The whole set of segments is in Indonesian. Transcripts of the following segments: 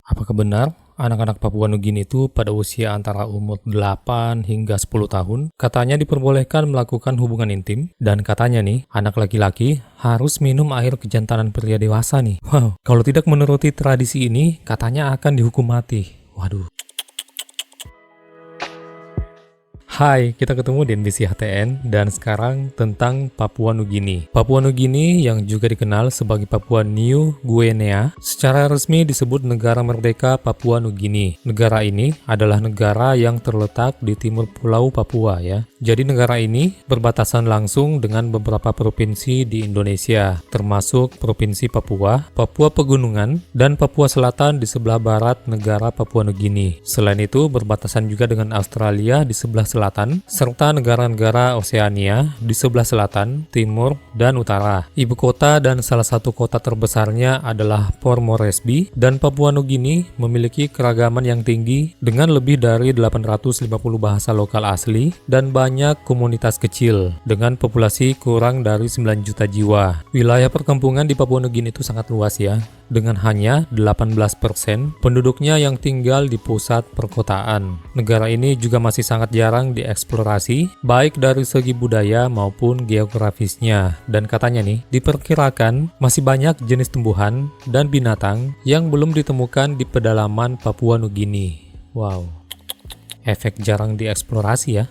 Apakah benar anak-anak Papua Nugini itu pada usia antara umur 8 hingga 10 tahun katanya diperbolehkan melakukan hubungan intim, dan katanya nih anak laki-laki harus minum air kejantanan pria dewasa nih. Wow, kalau tidak menuruti tradisi ini katanya akan dihukum mati. Waduh. Hai, kita ketemu di NBC HTN dan sekarang tentang Papua Nugini. Papua Nugini yang juga dikenal sebagai Papua New Guinea secara resmi disebut Negara Merdeka Papua Nugini. Negara ini adalah negara yang terletak di timur Pulau Papua ya. Jadi negara ini berbatasan langsung dengan beberapa provinsi di Indonesia, termasuk Provinsi Papua, Papua Pegunungan, dan Papua Selatan di sebelah barat negara Papua Nugini. Selain itu berbatasan juga dengan Australia di sebelah selatan, serta negara-negara Oseania di sebelah selatan, timur, dan utara. Ibu kota dan salah satu kota terbesarnya adalah Port Moresby, dan Papua Nugini memiliki keragaman yang tinggi dengan lebih dari 850 bahasa lokal asli dan banyak komunitas kecil dengan populasi kurang dari 9 juta jiwa. Wilayah perkampungan di Papua Nugini itu sangat luas ya, dengan hanya 18% penduduknya yang tinggal di pusat perkotaan. Negara ini juga masih sangat jarang dieksplorasi, baik dari segi budaya maupun geografisnya. Dan katanya nih, diperkirakan masih banyak jenis tumbuhan dan binatang yang belum ditemukan di pedalaman Papua Nugini. Wow. Efek jarang dieksplorasi ya.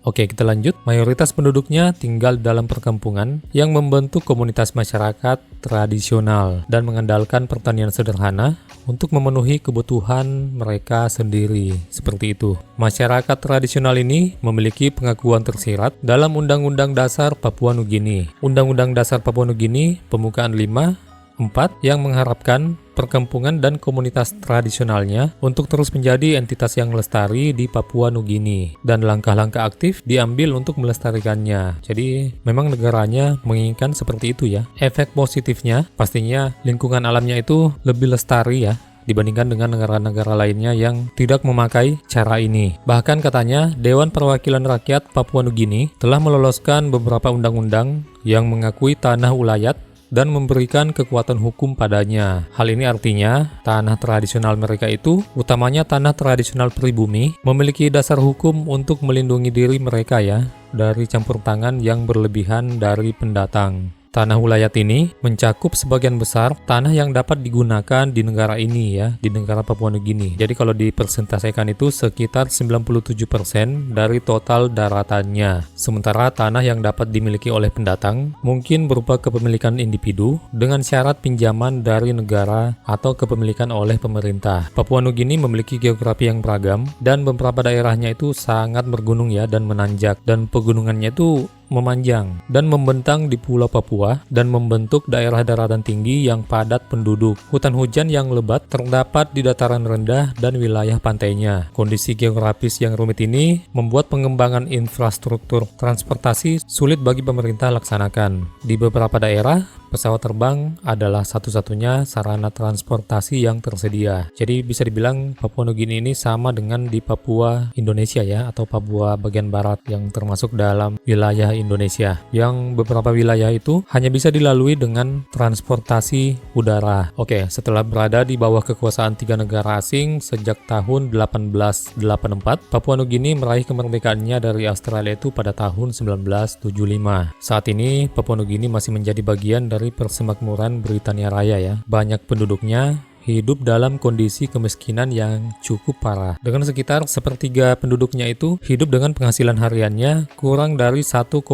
Oke, kita lanjut. Mayoritas penduduknya tinggal dalam perkampungan yang membentuk komunitas masyarakat tradisional dan mengandalkan pertanian sederhana untuk memenuhi kebutuhan mereka sendiri. Seperti itu. Masyarakat tradisional ini memiliki pengakuan tersirat dalam Undang-Undang Dasar Papua Nugini. Undang-Undang Dasar Papua Nugini Pembukaan 5/4 yang mengharapkan perkampungan dan komunitas tradisionalnya untuk terus menjadi entitas yang lestari di Papua Nugini, dan langkah-langkah aktif diambil untuk melestarikannya. Jadi memang negaranya menginginkan seperti itu ya. Efek positifnya pastinya lingkungan alamnya itu lebih lestari ya dibandingkan dengan negara-negara lainnya yang tidak memakai cara ini. Bahkan katanya Dewan Perwakilan Rakyat Papua Nugini telah meloloskan beberapa undang-undang yang mengakui tanah ulayat dan memberikan kekuatan hukum padanya. Hal ini artinya tanah tradisional mereka itu, utamanya tanah tradisional pribumi, memiliki dasar hukum untuk melindungi diri mereka ya dari campur tangan yang berlebihan dari pendatang. Tanah ulayat ini mencakup sebagian besar tanah yang dapat digunakan di negara ini ya, di negara Papua Nugini. Jadi kalau dipersentasekan itu sekitar 97% dari total daratannya. Sementara tanah yang dapat dimiliki oleh pendatang mungkin berupa kepemilikan individu dengan syarat pinjaman dari negara atau kepemilikan oleh pemerintah. Papua Nugini memiliki geografi yang beragam dan beberapa daerahnya itu sangat bergunung ya dan menanjak, dan pegunungannya itu memanjang dan membentang di Pulau Papua dan membentuk daerah daratan tinggi yang padat penduduk. Hutan hujan yang lebat terdapat di dataran rendah dan wilayah pantainya. Kondisi geografis yang rumit ini membuat pengembangan infrastruktur transportasi sulit bagi pemerintah laksanakan. Di beberapa daerah, pesawat terbang adalah satu-satunya sarana transportasi yang tersedia. Jadi bisa dibilang Papua Nugini ini sama dengan di Papua Indonesia ya, atau Papua bagian barat yang termasuk dalam wilayah Indonesia. Yang beberapa wilayah itu hanya bisa dilalui dengan transportasi udara. Oke, setelah berada di bawah kekuasaan 3 negara asing sejak tahun 1884, Papua Nugini meraih kemerdekaannya dari Australia itu pada tahun 1975. Saat ini Papua Nugini masih menjadi bagian dari Persemakmuran Britania Raya ya. Banyak penduduknya hidup dalam kondisi kemiskinan yang cukup parah. Dengan sekitar sepertiga penduduknya itu hidup dengan penghasilan hariannya kurang dari 1,25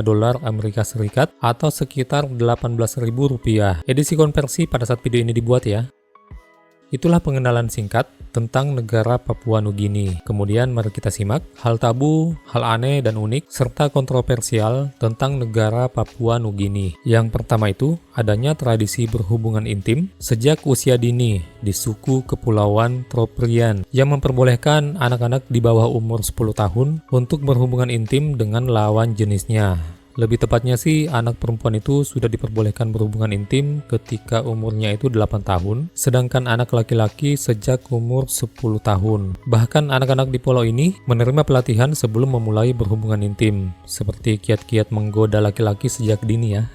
dolar Amerika Serikat atau sekitar 18.000 rupiah. Edisi konversi pada saat video ini dibuat ya. Itulah pengenalan singkat tentang negara Papua Nugini. Kemudian mari kita simak hal tabu, hal aneh dan unik, serta kontroversial tentang negara Papua Nugini. Yang pertama itu, adanya tradisi berhubungan intim sejak usia dini di suku Kepulauan Trobriand yang memperbolehkan anak-anak di bawah umur 10 tahun untuk berhubungan intim dengan lawan jenisnya. Lebih tepatnya sih, anak perempuan itu sudah diperbolehkan berhubungan intim ketika umurnya itu 8 tahun, sedangkan anak laki-laki sejak umur 10 tahun. Bahkan anak-anak di pulau ini menerima pelatihan sebelum memulai berhubungan intim, seperti kiat-kiat menggoda laki-laki sejak dini ya.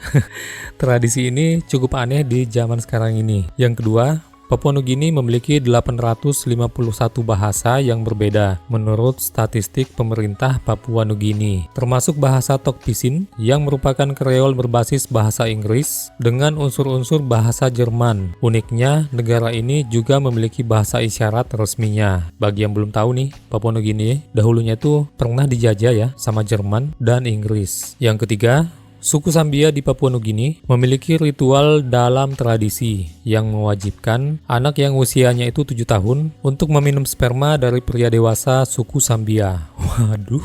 Tradisi ini cukup aneh di zaman sekarang ini. Yang kedua, Papua Nugini memiliki 851 bahasa yang berbeda menurut statistik pemerintah Papua Nugini, termasuk bahasa Tok Pisin yang merupakan kreol berbasis bahasa Inggris dengan unsur-unsur bahasa Jerman. Uniknya, negara ini juga memiliki bahasa isyarat resminya. Bagi yang belum tahu nih, Papua Nugini dahulunya itu pernah dijajah ya sama Jerman dan Inggris. Yang ketiga, suku Sambia di Papua Nugini memiliki ritual dalam tradisi yang mewajibkan anak yang usianya itu 7 tahun untuk meminum sperma dari pria dewasa suku Sambia. Waduh.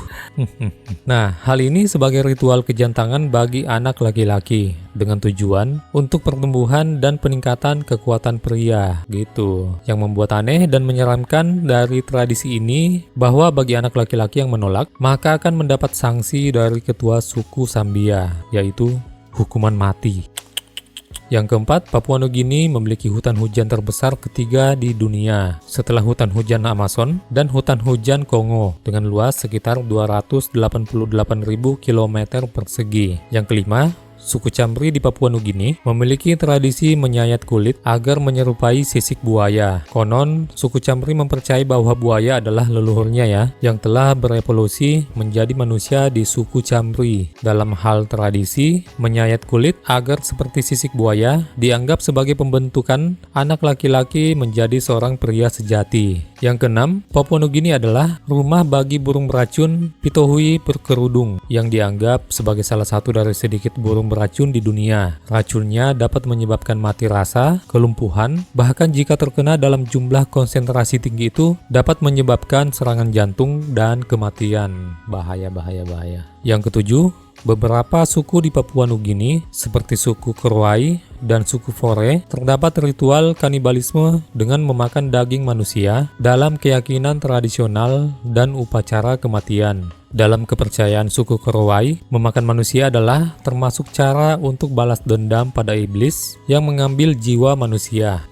Nah, hal ini sebagai ritual kejantangan bagi anak laki-laki dengan tujuan untuk pertumbuhan dan peningkatan kekuatan pria gitu. Yang membuat aneh dan menyeramkan dari tradisi ini bahwa bagi anak laki-laki yang menolak, maka akan mendapat sanksi dari ketua suku Sambia, yaitu hukuman mati. Yang keempat, Papua Nugini memiliki hutan hujan terbesar ketiga di dunia setelah hutan hujan Amazon dan hutan hujan Kongo dengan luas sekitar 288.000 km persegi. Yang kelima, suku Chambri di Papua Nugini memiliki tradisi menyayat kulit agar menyerupai sisik buaya. Konon, suku Chambri mempercayai bahwa buaya adalah leluhurnya ya, yang telah berevolusi menjadi manusia di suku Chambri. Dalam hal tradisi, menyayat kulit agar seperti sisik buaya dianggap sebagai pembentukan anak laki-laki menjadi seorang pria sejati. Yang keenam, Papua Nugini adalah rumah bagi burung beracun Pitohui berkerudung yang dianggap sebagai salah satu dari sedikit burung beracun di dunia. Racunnya dapat menyebabkan mati rasa, kelumpuhan, bahkan jika terkena dalam jumlah konsentrasi tinggi itu dapat menyebabkan serangan jantung dan kematian. Bahaya. Yang ketujuh, beberapa suku di Papua Nugini seperti suku Korowai dan suku Fore terdapat ritual kanibalisme dengan memakan daging manusia dalam keyakinan tradisional dan upacara kematian. Dalam kepercayaan suku Korowai, memakan manusia adalah termasuk cara untuk balas dendam pada iblis yang mengambil jiwa manusia.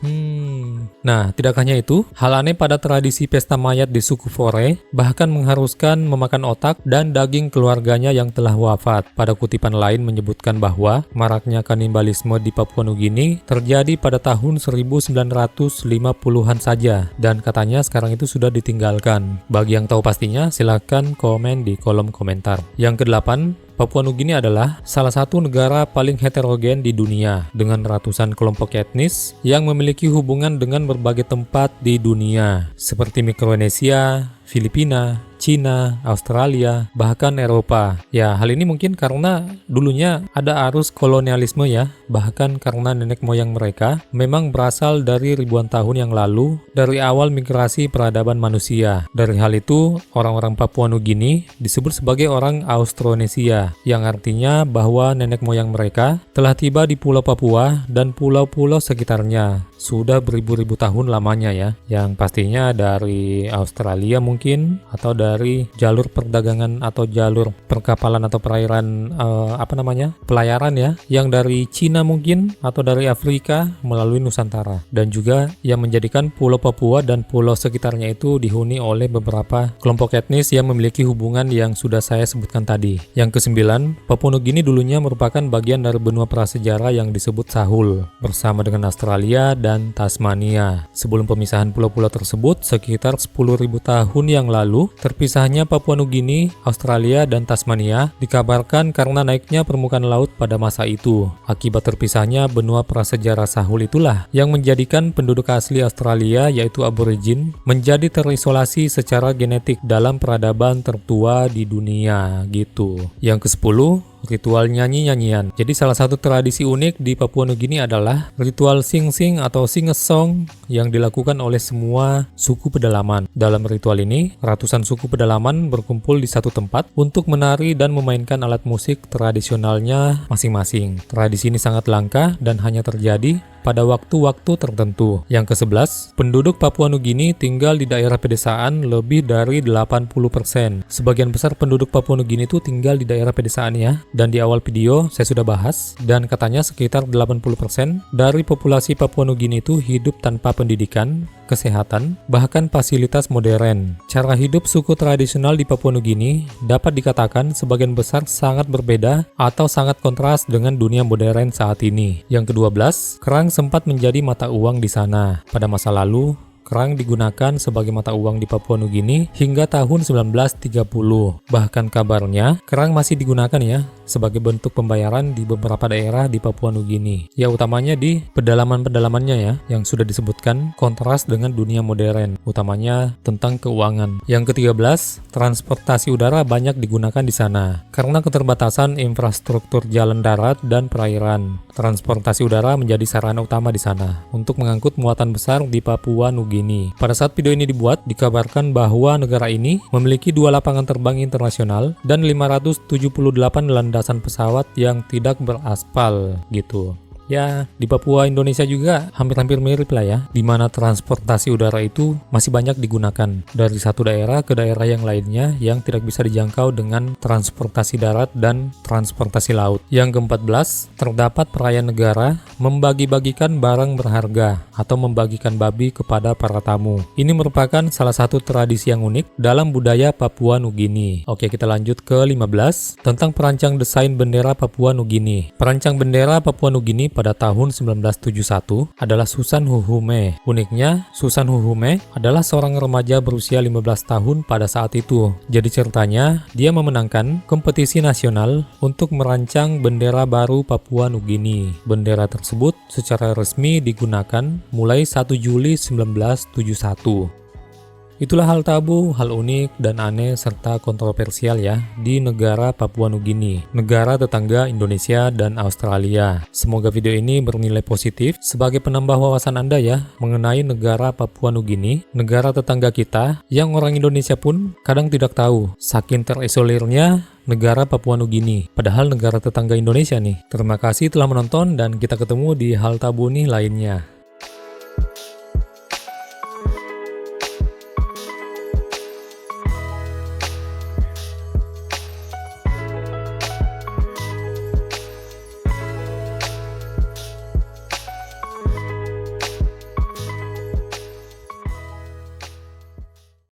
Nah, tidak hanya itu, hal aneh pada tradisi pesta mayat di suku Fore bahkan mengharuskan memakan otak dan daging keluarganya yang telah wafat. Pada kutipan lain menyebutkan bahwa maraknya kanibalisme di Papua Nugini terjadi pada tahun 1950-an saja dan katanya sekarang itu sudah ditinggalkan. Bagi yang tahu pastinya, silakan komen di kolom komentar. Yang kedelapan, Papua Nugini adalah salah satu negara paling heterogen di dunia dengan ratusan kelompok etnis yang memiliki hubungan dengan berbagai tempat di dunia seperti Mikronesia, Filipina, Cina, Australia, bahkan Eropa. Ya, hal ini mungkin karena dulunya ada arus kolonialisme ya, bahkan karena nenek moyang mereka memang berasal dari ribuan tahun yang lalu dari awal migrasi peradaban manusia. Dari hal itu, orang-orang Papua Nugini disebut sebagai orang Austronesia, yang artinya bahwa nenek moyang mereka telah tiba di Pulau Papua dan pulau-pulau sekitarnya. Sudah beribu-ribu tahun lamanya ya, yang pastinya dari Australia mungkin, atau dari jalur perdagangan atau jalur perkapalan atau perairan pelayaran ya, yang dari Cina mungkin, atau dari Afrika melalui Nusantara, dan juga yang menjadikan Pulau Papua dan pulau sekitarnya itu dihuni oleh beberapa kelompok etnis yang memiliki hubungan yang sudah saya sebutkan tadi. Yang kesembilan, Papua Nugini dulunya merupakan bagian dari benua prasejarah yang disebut Sahul bersama dengan Australia dan Tasmania. Sebelum pemisahan pulau-pulau tersebut sekitar 10.000 tahun yang lalu, terpisahnya Papua Nugini, Australia, dan Tasmania dikabarkan karena naiknya permukaan laut pada masa itu. Akibat terpisahnya benua prasejarah Sahul itulah yang menjadikan penduduk asli Australia yaitu aborigin menjadi terisolasi secara genetik dalam peradaban tertua di dunia gitu. Yang ke-10, ritual nyanyi-nyanyian. Jadi salah satu tradisi unik di Papua Nugini adalah ritual sing-sing atau sing-a-song yang dilakukan oleh semua suku pedalaman. Dalam ritual ini, ratusan suku pedalaman berkumpul di satu tempat untuk menari dan memainkan alat musik tradisionalnya masing-masing. Tradisi ini sangat langka dan hanya terjadi pada waktu-waktu tertentu. Yang ke-11, penduduk Papua Nugini tinggal di daerah pedesaan lebih dari 80%. Sebagian besar penduduk Papua Nugini itu tinggal di daerah pedesaan ya. Dan di awal video saya sudah bahas, dan katanya sekitar 80% dari populasi Papua Nugini itu hidup tanpa pendidikan, kesehatan, bahkan fasilitas modern. Cara hidup suku tradisional di Papua Nugini dapat dikatakan sebagian besar sangat berbeda atau sangat kontras dengan dunia modern saat ini. Yang ke-12, kerang sempat menjadi mata uang di sana. Pada masa lalu, kerang digunakan sebagai mata uang di Papua Nugini hingga tahun 1930. Bahkan kabarnya, kerang masih digunakan ya sebagai bentuk pembayaran di beberapa daerah di Papua Nugini. Ya utamanya di pedalaman-pedalamannya ya, yang sudah disebutkan kontras dengan dunia modern, utamanya tentang keuangan. Yang ke-13, transportasi udara banyak digunakan di sana. Karena keterbatasan infrastruktur jalan darat dan perairan, transportasi udara menjadi sarana utama di sana untuk mengangkut muatan besar di Papua Nugini. Pada saat video ini dibuat, dikabarkan bahwa negara ini memiliki 2 lapangan terbang internasional dan 578 landasan pesawat yang tidak beraspal gitu. Ya, di Papua Indonesia juga hampir-hampir mirip lah ya, di mana transportasi udara itu masih banyak digunakan dari satu daerah ke daerah yang lainnya yang tidak bisa dijangkau dengan transportasi darat dan transportasi laut. Yang ke-14, terdapat perayaan negara membagi-bagikan barang berharga atau membagikan babi kepada para tamu. Ini merupakan salah satu tradisi yang unik dalam budaya Papua Nugini. Oke, kita lanjut ke 15, tentang perancang desain bendera Papua Nugini. Perancang bendera Papua Nugini pada tahun 1971 adalah Susan Huhume. Uniknya, Susan Huhume adalah seorang remaja berusia 15 tahun pada saat itu. Jadi ceritanya, dia memenangkan kompetisi nasional untuk merancang bendera baru Papua Nugini. Bendera tersebut secara resmi digunakan mulai 1 Juli 1971. Itulah hal tabu, hal unik dan aneh serta kontroversial ya di negara Papua Nugini, negara tetangga Indonesia dan Australia. Semoga video ini bernilai positif sebagai penambah wawasan Anda ya mengenai negara Papua Nugini, negara tetangga kita yang orang Indonesia pun kadang tidak tahu saking terisolirnya negara Papua Nugini, padahal negara tetangga Indonesia nih. Terima kasih telah menonton dan kita ketemu di hal tabu nih lainnya.